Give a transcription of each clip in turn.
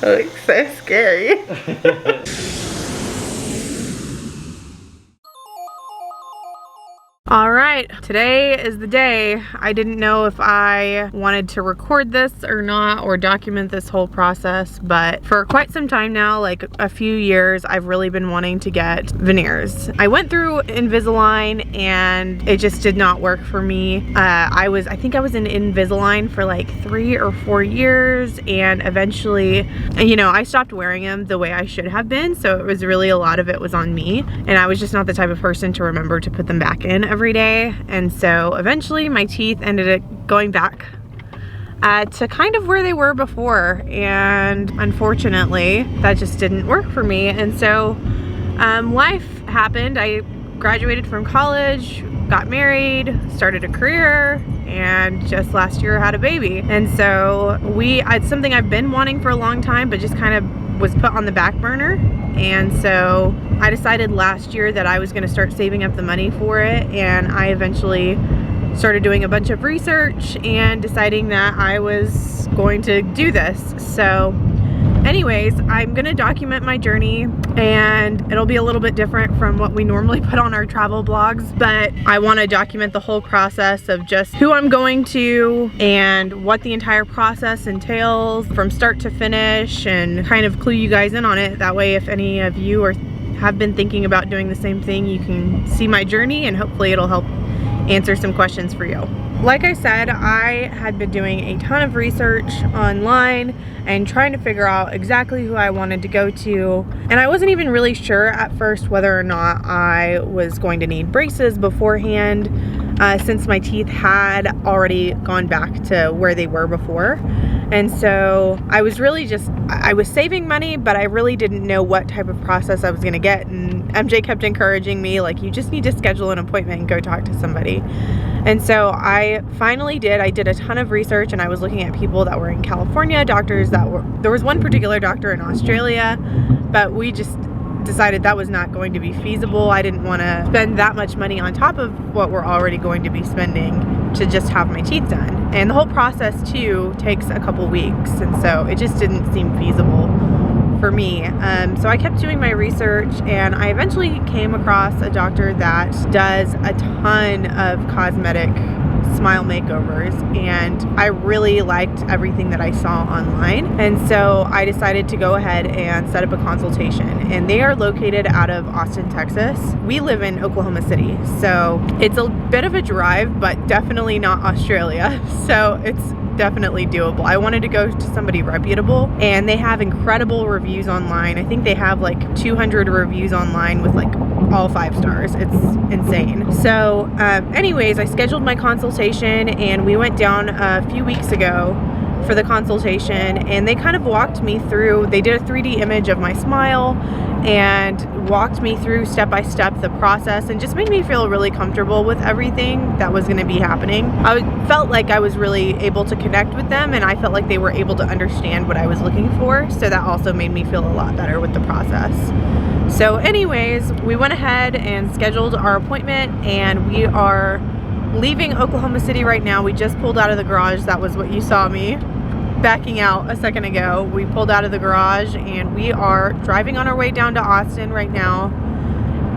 Oh, it's so scary. All right, today is the day. I didn't know if I wanted to record this or not, or document this whole process, but for quite some time now, like a few years, I've really been wanting to get veneers. I went through Invisalign and it just did not work for me. I think I was in Invisalign for like 3 or 4 years, and eventually, you know, I stopped wearing them the way I should have been, so it was really, a lot of it was on me, and I was just not the type of person to remember to put them back in every day. And so eventually my teeth ended up going back to kind of where they were before, and unfortunately that just didn't work for me. And so life happened. I graduated from college, got married, started a career, and just last year had a baby. And so it's something I've been wanting for a long time, but just kind of was put on the back burner. And so I decided last year that I was going to start saving up the money for it, and I eventually started doing a bunch of research and deciding that I was going to do this. So anyways, I'm going to document my journey, and it'll be a little bit different from what we normally put on our travel blogs, but I want to document the whole process of just who I'm going to and what the entire process entails from start to finish, and kind of clue you guys in on it. That way, if any of you have been thinking about doing the same thing, you can see my journey, and hopefully it'll help answer some questions for you. Like I said, I had been doing a ton of research online and trying to figure out exactly who I wanted to go to. And I wasn't even really sure at first whether or not I was going to need braces beforehand, since my teeth had already gone back to where they were before. And so I was really I was saving money, but I really didn't know what type of process I was gonna get. And MJ kept encouraging me, like, you just need to schedule an appointment and go talk to somebody. And so I finally did. I did a ton of research, and I was looking at people that were in California, doctors that were, there was one particular doctor in Australia, but we just decided that was not going to be feasible. I didn't want to spend that much money on top of what we're already going to be spending to just have my teeth done. And the whole process too takes a couple weeks, and so it just didn't seem feasible for me. So I kept doing my research, and I eventually came across a doctor that does a ton of cosmetic smile makeovers, and I really liked everything that I saw online. And so I decided to go ahead and set up a consultation, and they are located out of Austin, Texas. We live in Oklahoma City, so it's a bit of a drive, but definitely not Australia, so it's definitely doable. I wanted to go to somebody reputable, and they have incredible reviews online. I think they have like 200 reviews online with like all 5 stars. It's insane. So anyways, I scheduled my consultation, and we went down a few weeks ago for the consultation, and they kind of walked me through, they did a 3D image of my smile and walked me through step by step the process, and just made me feel really comfortable with everything that was going to be happening. I felt like I was really able to connect with them, and I felt like they were able to understand what I was looking for, so that also made me feel a lot better with the process. So anyways, we went ahead and scheduled our appointment, and we are leaving Oklahoma City right now. We just pulled out of the garage. That was what you saw me backing out a second ago. We pulled out of the garage, and we are driving on our way down to Austin right now,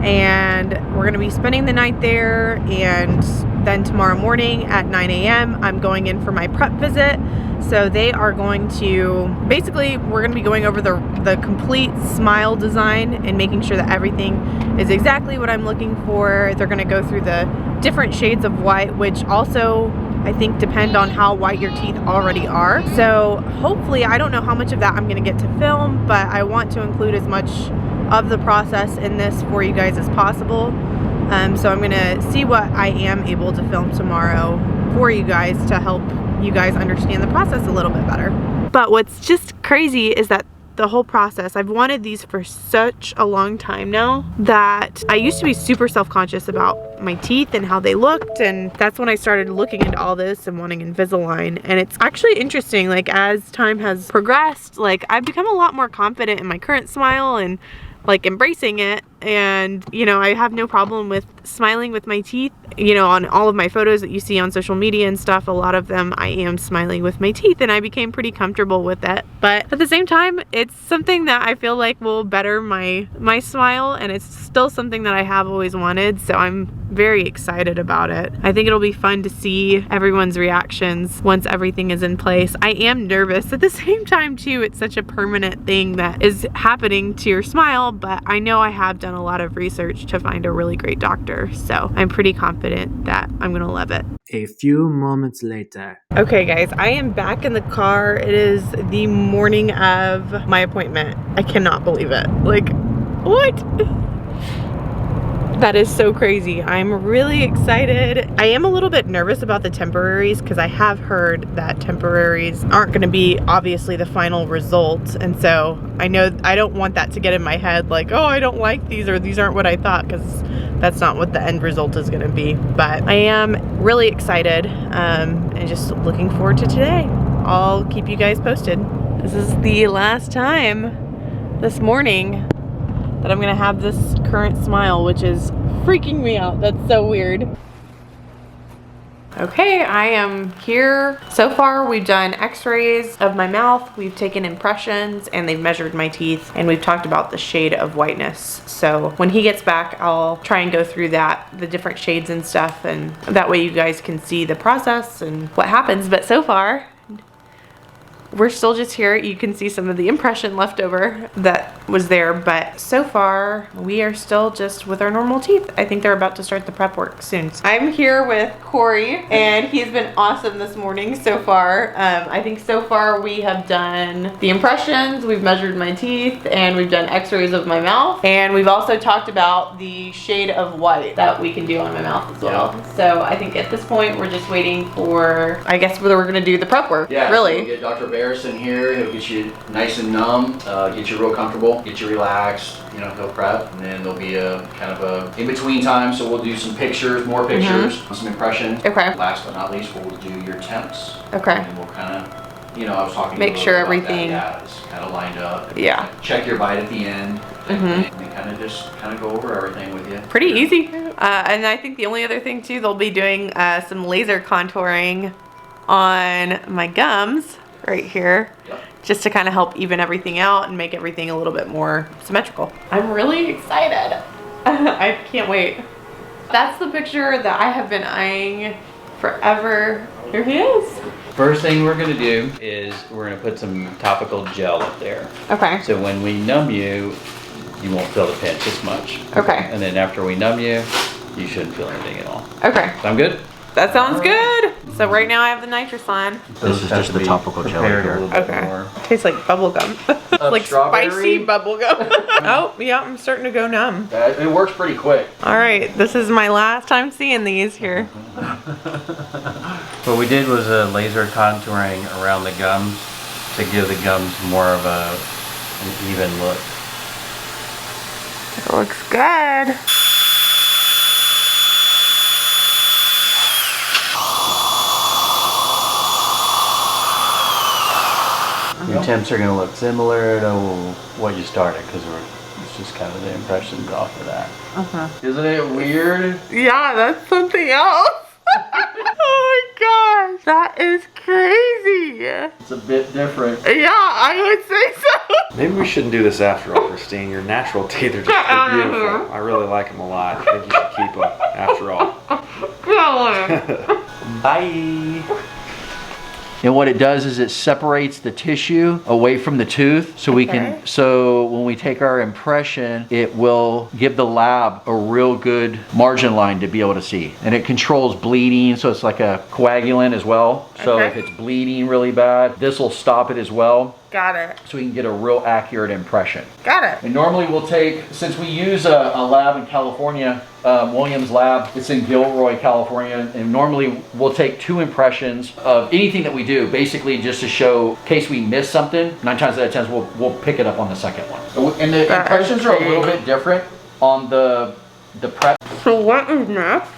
and we're going to be spending the night there, and then tomorrow morning at 9 a.m. I'm going in for my prep visit. So they are going to, basically we're going to be going over the complete smile design and making sure that everything is exactly what I'm looking for. They're going to go through the different shades of white, which also I think depend on how white your teeth already are. So hopefully, I don't know how much of that I'm going to get to film, but I want to include as much of the process in this for you guys as possible. So I'm going to see what I am able to film tomorrow for you guys to help you guys understand the process a little bit better. But what's just crazy is that the whole process, I've wanted these for such a long time now that I used to be super self-conscious about my teeth and how they looked, and that's when I started looking into all this and wanting Invisalign. And it's actually interesting, like as time has progressed, like I've become a lot more confident in my current smile and like embracing it. and you know, I have no problem with smiling with my teeth. You know, on all of my photos that you see on social media and stuff, a lot of them I am smiling with my teeth, and I became pretty comfortable with it. But at the same time, it's something that I feel like will better my smile, and it's still something that I have always wanted, so I'm very excited about it. I think it'll be fun to see everyone's reactions once everything is in place. I am nervous at the same time too. It's such a permanent thing that is happening to your smile, but I know I have done a lot of research to find a really great doctor, so I'm pretty confident that I'm gonna love it. A few moments later. Okay guys, I am back in the car. It is the morning of my appointment. I cannot believe it. Like, what? That is so crazy. I'm really excited. I am a little bit nervous about the temporaries because I have heard that temporaries aren't going to be obviously the final result, and so I know I don't want that to get in my head like, oh, I don't like these, or these aren't what I thought, because that's not what the end result is going to be. But I am really excited and just looking forward to today. I'll keep you guys posted. This is the last time this morning that I'm gonna have this current smile, which is freaking me out. That's so weird. Okay, I am here. So far, we've done x-rays of my mouth, we've taken impressions, and they've measured my teeth, and we've talked about the shade of whiteness. So when he gets back, I'll try and go through that, the different shades and stuff, and that way you guys can see the process and what happens. But so far, we're still just here. You can see some of the impression left over that was there, but so far we are still just with our normal teeth. I think they're about to start the prep work soon. I'm here with Corey, and he's been awesome this morning so far. I think so far we have done the impressions, we've measured my teeth, and we've done x-rays of my mouth, and we've also talked about the shade of white that we can do on my mouth as well. Yeah. So I think at this point we're just waiting for, I guess, whether we're gonna do the prep work. Yeah, really. So we'll get Dr. Barrison here. He'll get you nice and numb, get you real comfortable, get you relaxed. You know, he'll prep, and then there'll be a kind of a in-between time. So we'll do some pictures, more pictures, some impressions. Okay. Last but not least, we'll do your temps. Okay. And we'll kind of, you know, I was talking. Make sure everything. Yeah, it's kind of lined up. Yeah. Check your bite at the end. And kind of just go over everything with you. Pretty easy. And I think the only other thing too, they'll be doing some laser contouring on my gums right here. Yep. Just to kind of help even everything out and make everything a little bit more symmetrical. I'm really excited. I can't wait. That's the picture that I have been eyeing forever. Here he is. First thing we're gonna do is we're gonna put some topical gel up there. Okay. So when we numb you, you won't feel the pinch as much. Okay. And then after we numb you, you shouldn't feel anything at all. Okay. Sound good? That sounds good. So right now I have the nitrocyan. This is just the topical gel here. Okay. Tastes like bubble gum. Like spicy bubble gum. Oh, yeah, I'm starting to go numb. It works pretty quick. All right, this is my last time seeing these here. What we did was a laser contouring around the gums to give the gums more of an even look. It looks good. Your temps are going to look similar to what you started, because it's just kind of the impressions off of that. Isn't it weird? Yeah, that's something else. Oh my gosh, that is crazy. It's a bit different. Yeah, I would say so. Maybe we shouldn't do this after all, Christine. Your natural teeth are just so beautiful. I really like them a lot. I think you should keep them after all. Bye. And what it does is it separates the tissue away from the tooth, so we can, so when we take our impression, it will give the lab a real good margin line to be able to see. And it controls bleeding, so it's like a coagulant as well. So if it's bleeding really bad, this will stop it as well. Got it. So we can get a real accurate impression. Got it. And normally we'll take, since we use a lab in California, Williams Lab, it's in Gilroy, California, and normally we'll take 2 impressions of anything that we do, basically just to show, in case we miss something, 9 times out of 10 we'll pick it up on the second one. And the impressions are a little bit different on the prep. So what is next?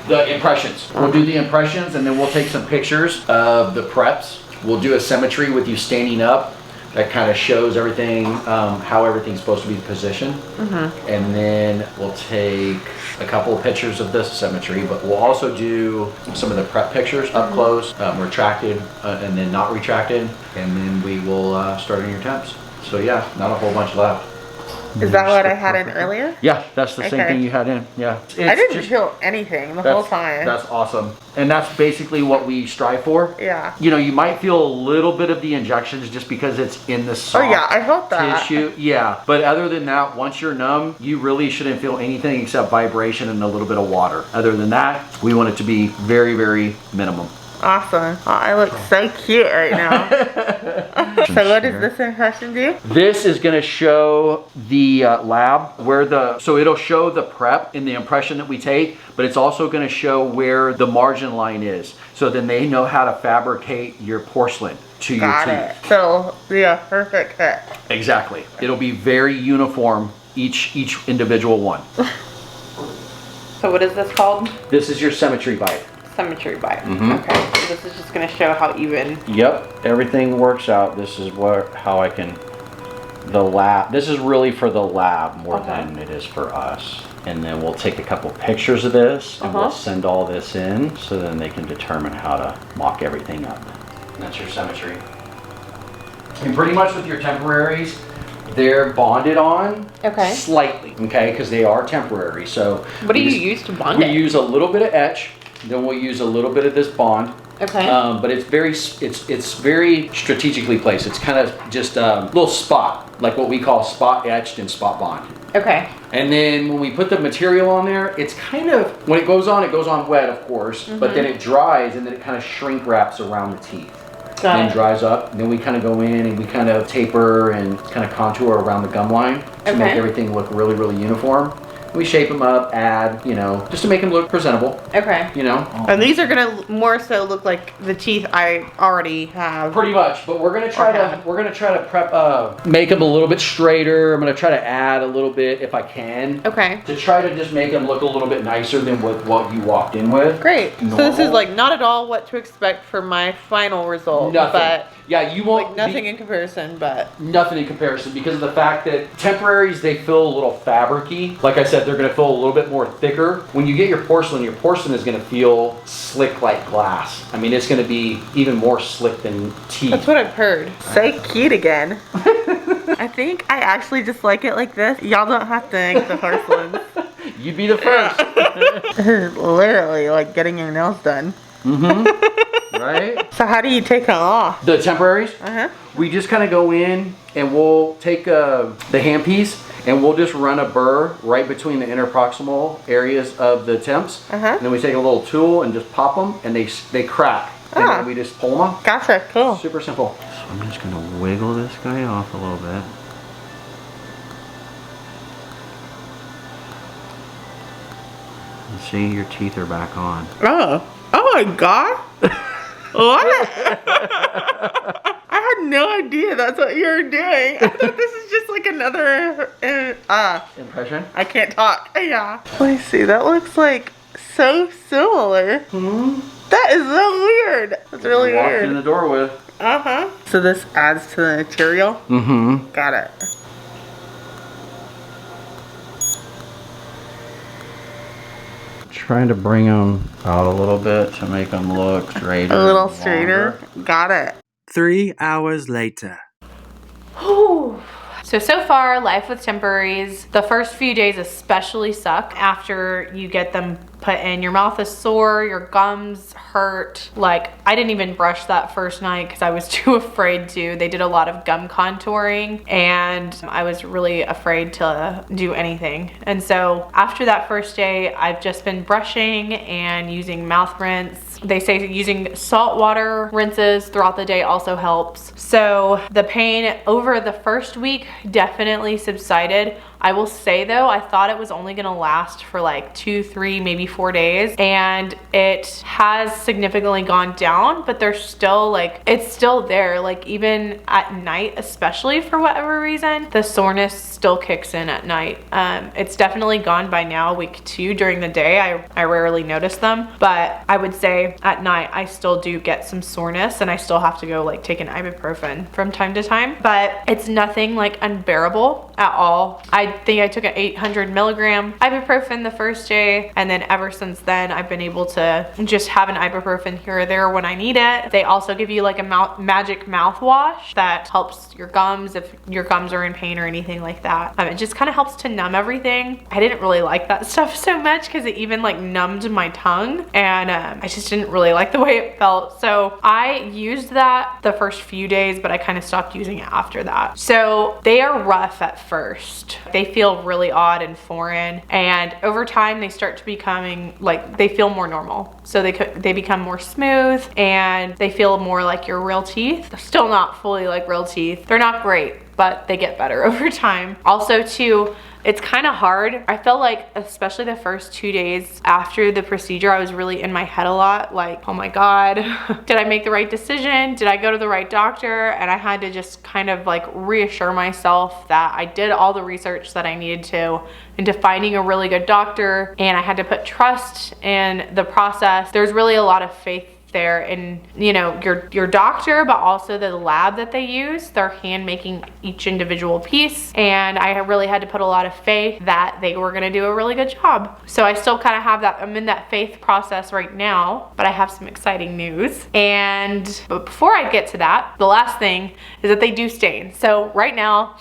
The impressions. We'll do the impressions, and then we'll take some pictures of the preps. We'll do a symmetry with you standing up. that kind of shows everything, how everything's supposed to be positioned. And then we'll take a couple of pictures of this symmetry, but we'll also do some of the prep pictures up close, retracted and then not retracted, and then we will start in your temps. So yeah, not a whole bunch left. Is that what I had in earlier? Yeah, that's the same thing you had in. Yeah. I didn't feel anything the whole time. That's awesome. And that's basically what we strive for. Yeah. You know, you might feel a little bit of the injections just because it's in the soft I felt that. tissue. Yeah. But other than that, once you're numb, you really shouldn't feel anything except vibration and a little bit of water. Other than that, we want it to be very, very minimum. Awesome. Oh, I look so cute right now. So what does this impression do? This is going to show the lab where so it'll show the prep in the impression that we take, but it's also going to show where the margin line is. So then they know how to fabricate your porcelain to your teeth. Got it. So be a perfect fit. Exactly. It'll be very uniform, each individual one. So what is this called? This is your symmetry bite. Symmetry bite. Okay, so this is just going to show how even. Yep, everything works out. This is how I can, this is really for the lab more than it is for us. And then we'll take a couple pictures of this and we'll send all this in so then they can determine how to mock everything up. And that's your symmetry. And pretty much with your temporaries, they're bonded on slightly, okay, because they are temporary. So what do you use to bond it? We use a little bit of etch. Then we'll use a little bit of this bond. Okay. But it's very strategically placed. It's kind of just a little spot, like what we call spot etched and spot bond. Okay. And then when we put the material on there, it's kind of, when it goes on wet, of course, but then it dries and then it kind of shrink wraps around the teeth. And dries up. And then we kind of go in and we kind of taper and kind of contour around the gum line to make everything look really, really uniform. We shape them up, add, you know, just to make them look presentable. Okay. You know. And these are gonna more so look like the teeth I already have. Pretty much, but we're gonna try to prep, make them a little bit straighter. I'm gonna try to add a little bit if I can. Okay. To try to just make them look a little bit nicer than what you walked in with. Great. Normal. So this is like not at all what to expect for my final result. Nothing. But yeah, you won't. Like nothing in comparison, but. Nothing in comparison because of the fact that temporaries, they feel a little fabric-y. Like I said, they're gonna feel a little bit more thicker. When you get your porcelain is gonna feel slick like glass. I mean, it's gonna be even more slick than teeth. That's what I've heard. So cute again. I think I actually just like it like this. Y'all don't have to make the porcelains. You'd be the first. This is literally like getting your nails done. Right? So how do you take them off? The temporaries? We just kind of go in and we'll take the handpiece and we'll just run a burr right between the interproximal areas of the temps. And then we take a little tool and just pop them and they crack. And then we just pull them off. Gotcha, cool. Super simple. So I'm just gonna wiggle this guy off a little bit. And see, your teeth are back on. Oh my God. What? I had no idea that's what you were doing. I thought this is just like another impression. I can't talk. Yeah. Let me see. That looks like so similar. That is so weird. That's really weird. Walked in the door with. So this adds to the material. Got it. Trying to bring them out a little bit to make them look straighter. A little straighter. Got it. 3 hours later. So far, life with temporaries, the first few days especially suck after you get them put in. Your mouth is sore, your gums hurt. Like, I didn't even brush that first night because I was too afraid to. They did a lot of gum contouring and I was really afraid to do anything. And so after that first day, I've just been brushing and using mouth rinse. They say using salt water rinses throughout the day also helps. So the pain over the first week definitely subsided. I will say though, I thought it was only gonna last for like 2, 3, maybe 4 days. And it has significantly gone down, but there's still like, it's still there. Like even at night, especially for whatever reason, the soreness still kicks in at night. It's definitely gone by now, week 2 during the day. I rarely notice them, but I would say day at night, I still do get some soreness and I still have to go like take an ibuprofen from time to time, but it's nothing like unbearable at all. I think I took an 800 milligram ibuprofen the first day, and then ever since then I've been able to just have an ibuprofen here or there when I need it. They also give you like a magic mouthwash that helps your gums if your gums are in pain or anything like that. It just kind of helps to numb everything. I didn't really like that stuff so much because it even like numbed my tongue, and I just didn't really like the way it felt. So I used that the first few days, but I kind of stopped using it after that. So they are rough at first. They feel really odd and foreign, and over time they start to becoming like, they feel more normal. So they become more smooth and they feel more like your real teeth. They're still not fully like real teeth. They're not great, but they get better over time. Also too, it's kind of hard. I felt like, especially the first 2 days after the procedure, I was really in my head a lot. Like, oh my God, did I make the right decision? Did I go to the right doctor? And I had to just kind of like reassure myself that I did all the research that I needed to into finding a really good doctor. And I had to put trust in the process. There's really a lot of faith there in, you know, your doctor, but also the lab that they use. They're hand making each individual piece, and I really had to put a lot of faith that they were going to do a really good job. So I still kind of have that, I'm in that faith process right now, but I have some exciting news. But before I get to that, the last thing is that they do stain. So right now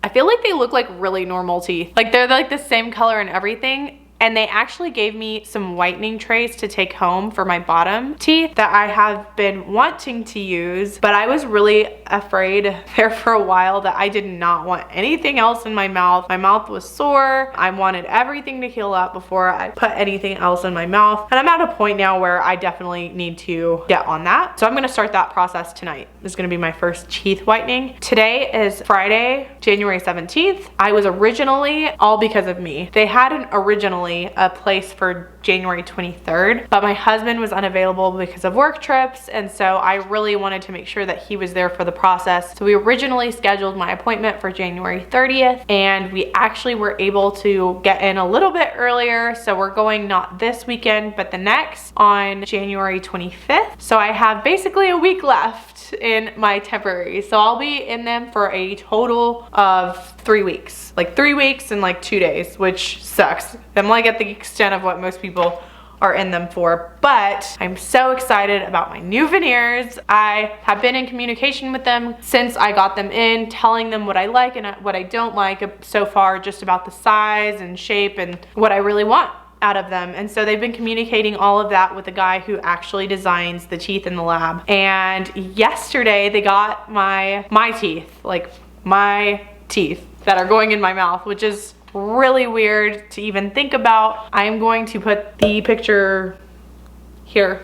I feel like they look like really normal teeth. Like they're like the same color and everything. And they actually gave me some whitening trays to take home for my bottom teeth that I have been wanting to use, but I was really afraid there for a while that I did not want anything else in my mouth. My mouth was sore. I wanted everything to heal up before I put anything else in my mouth. And I'm at a point now where I definitely need to get on that. So I'm gonna start that process tonight. This is gonna be my first teeth whitening. Today is Friday, January 17th. I was originally, all because of me, they had an originally a place for January 23rd, but my husband was unavailable because of work trips, and so I really wanted to make sure that he was there for the process. So we originally scheduled my appointment for January 30th, and we actually were able to get in a little bit earlier, so we're going not this weekend but the next on January 25th. So I have basically a week left in my temporaries, so I'll be in them for a total of 3 weeks, like 3 weeks and like 2 days, which sucks. I'm like at the extent of what most people are in them for, but I'm so excited about my new veneers. I have been in communication with them since I got them in, telling them what I like and what I don't like so far, just about the size and shape and what I really want out of them. And so they've been communicating all of that with the guy who actually designs the teeth in the lab. And yesterday they got my teeth, like my teeth that are going in my mouth, which is really weird to even think about. I'm going to put the picture here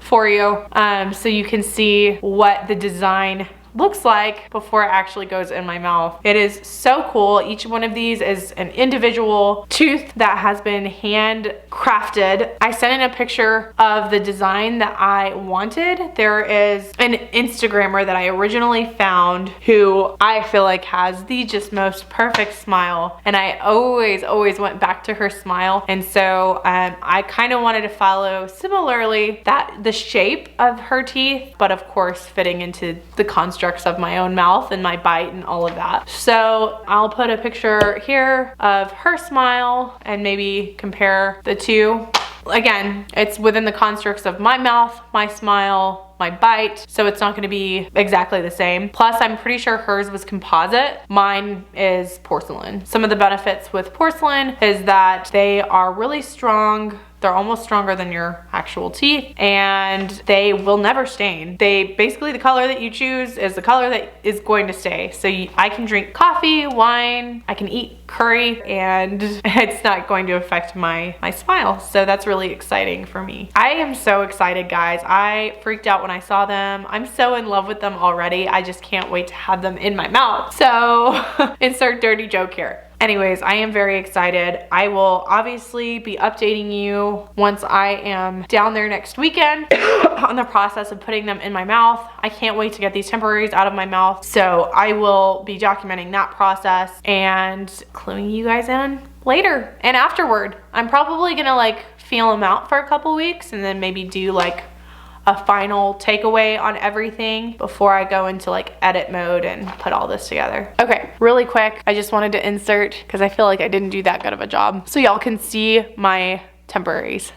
for you so you can see what the design looks like before it actually goes in my mouth. It is so cool. Each one of these is an individual tooth that has been hand crafted. I sent in a picture of the design that I wanted. There is an Instagrammer that I originally found who I feel like has the just most perfect smile, and I always went back to her smile. And so I kind of wanted to follow similarly the shape of her teeth, but of course fitting into the construct of my own mouth and my bite and all of that. So I'll put a picture here of her smile and maybe compare the two. Again, it's within the constructs of my mouth, my smile, my bite, so it's not going to be exactly the same. Plus, I'm pretty sure hers was composite. Mine is porcelain. Some of the benefits with porcelain is that they are really strong. They're almost stronger than your actual teeth, and they will never stain. Basically the color that you choose is the color that is going to stay. So I can drink coffee, wine, I can eat curry, and it's not going to affect my smile. So that's really exciting for me. I am so excited, guys. I freaked out when I saw them. I'm so in love with them already. I just can't wait to have them in my mouth. So insert dirty joke here. Anyways, I am very excited. I will obviously be updating you once I am down there next weekend on the process of putting them in my mouth. I can't wait to get these temporaries out of my mouth. So I will be documenting that process and cluing you guys in later and afterward. I'm probably gonna like feel them out for a couple weeks and then maybe do like a final takeaway on everything before I go into like edit mode and put all this together. Okay, really quick, I just wanted to insert because I feel like I didn't do that good of a job so y'all can see my temporaries.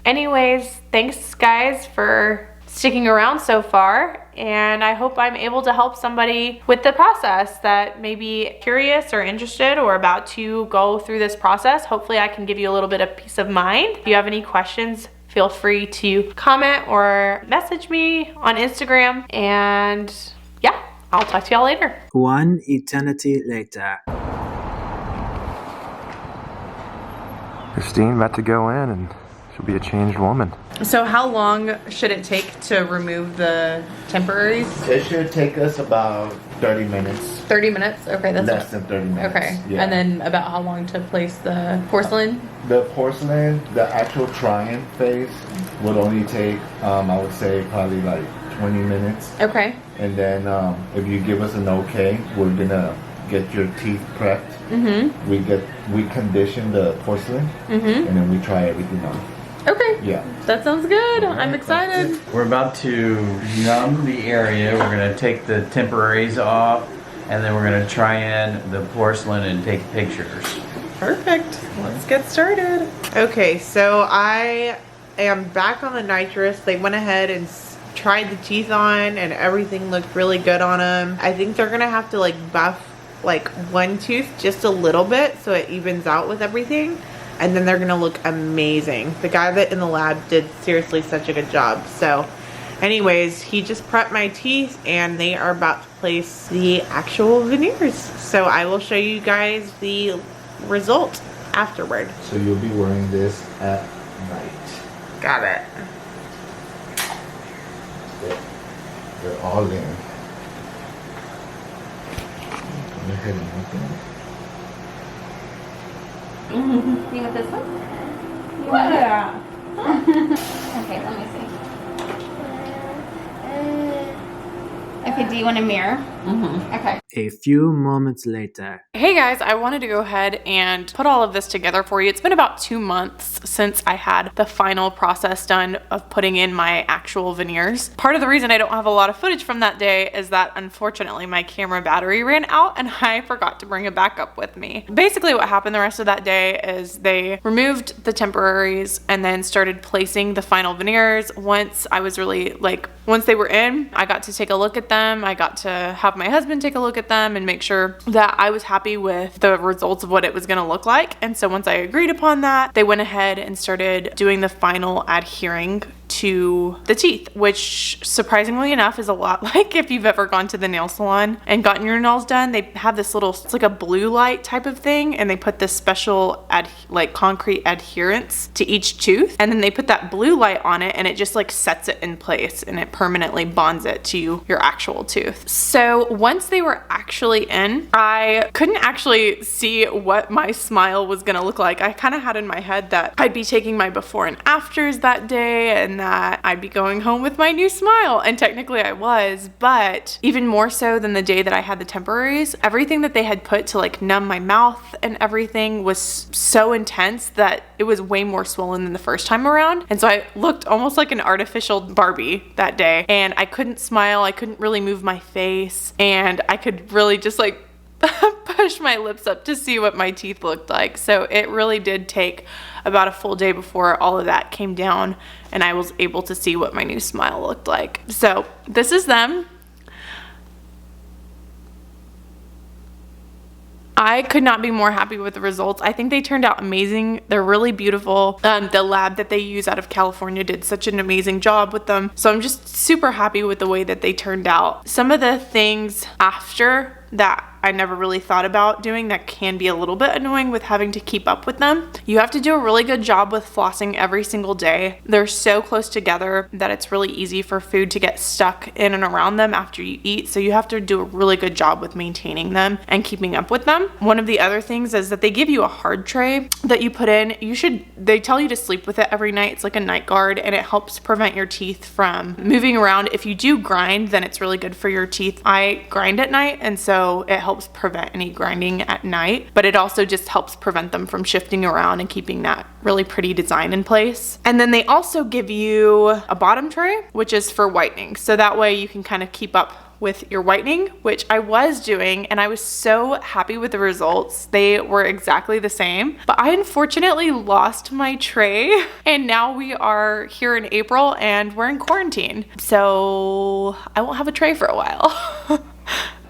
Anyways, thanks guys for sticking around so far, and I hope I'm able to help somebody with the process that may be curious or interested or about to go through this process. Hopefully I can give you a little bit of peace of mind. If you have any questions, feel free to comment or message me on Instagram, and yeah, I'll talk to y'all later. One eternity later. Christine about to go in and she'll be a changed woman. So how long should it take to remove the temporaries? It should take us about 30 minutes. 30 minutes? Okay, that's Less than 30 minutes. okay. Yeah. And then about how long to place the porcelain? The porcelain, the actual trying phase would only take, I would say, probably like 20 minutes. Okay. And then if you give us an okay, we're gonna get your teeth prepped. Mm-hmm. We condition the porcelain, Mm-hmm. and then we try everything on. Okay. Yeah. That sounds good. I'm excited. We're about to numb the area. We're gonna take the temporaries off, and then we're gonna try in the porcelain and take pictures. Perfect. Let's get started. Okay, so I am back on the nitrous. They went ahead and tried the teeth on, and everything looked really good on them. I think they're gonna have to like buff like one tooth just a little bit so it evens out with everything, and then they're gonna look amazing. The guy that in the lab did seriously such a good job. So anyways, he just prepped my teeth and they are about to place the actual veneers. So I will show you guys the result afterward. So you'll be wearing this at night. Got it. They're all in. Go ahead and open it. You want this one? Yeah. Okay, let me see. Okay, do you want a mirror? Mm-hmm. Okay. A few moments later. Hey guys, I wanted to go ahead and put all of this together for you. It's been about 2 months since I had the final process done of putting in my actual veneers. Part of the reason I don't have a lot of footage from that day is that unfortunately my camera battery ran out and I forgot to bring a backup with me. Basically what happened the rest of that day is they removed the temporaries and then started placing the final veneers. Once they were in, I got to take a look at them. I got to have my husband take a look at them and make sure that I was happy with the results of what it was going to look like. And so once I agreed upon that, they went ahead and started doing the final adhering to the teeth, which surprisingly enough is a lot like if you've ever gone to the nail salon and gotten your nails done. They have this little, it's like a blue light type of thing, and they put this special concrete adherence to each tooth, and then they put that blue light on it and it just like sets it in place and it permanently bonds it to your actual tooth. So once they were actually in, I couldn't actually see what my smile was gonna look like. I kind of had in my head that I'd be taking my before and afters that day and that I'd be going home with my new smile, and technically I was, but even more so than the day that I had the temporaries, everything that they had put to like numb my mouth and everything was so intense that it was way more swollen than the first time around. And so I looked almost like an artificial Barbie that day, and I couldn't smile, I couldn't really move my face, and I could really just like push my lips up to see what my teeth looked like. So it really did take about a full day before all of that came down and I was able to see what my new smile looked like. So this is them. I could not be more happy with the results. I think they turned out amazing. They're really beautiful. The lab that they use out of California did such an amazing job with them. So I'm just super happy with the way that they turned out. Some of the things after that I never really thought about doing that can be a little bit annoying with having to keep up with them. You have to do a really good job with flossing every single day. They're so close together that it's really easy for food to get stuck in and around them after you eat, so you have to do a really good job with maintaining them and keeping up with them. One of the other things is that they give you a hard tray that you put in. They tell you to sleep with it every night. It's like a night guard, and it helps prevent your teeth from moving around. If you do grind, then it's really good for your teeth. I grind at night, and so it helps prevent any grinding at night, but it also just helps prevent them from shifting around and keeping that really pretty design in place. And then they also give you a bottom tray, which is for whitening. So that way you can kind of keep up with your whitening, which I was doing, and I was so happy with the results. They were exactly the same, but I unfortunately lost my tray, and now we are here in April and we're in quarantine. So I won't have a tray for a while.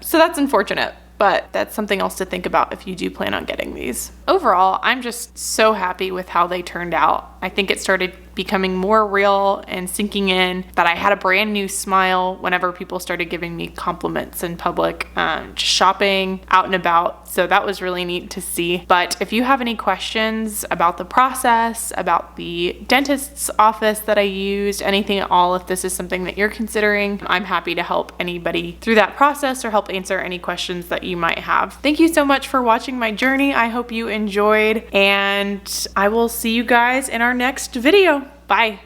So that's unfortunate, but that's something else to think about if you do plan on getting these. Overall, I'm just so happy with how they turned out. I think it started becoming more real and sinking in that I had a brand new smile whenever people started giving me compliments in public, just shopping, out and about. So that was really neat to see. But if you have any questions about the process, about the dentist's office that I used, anything at all, if this is something that you're considering, I'm happy to help anybody through that process or help answer any questions that you might have. Thank you so much for watching my journey. I hope you enjoyed, and I will see you guys in our next video. Bye.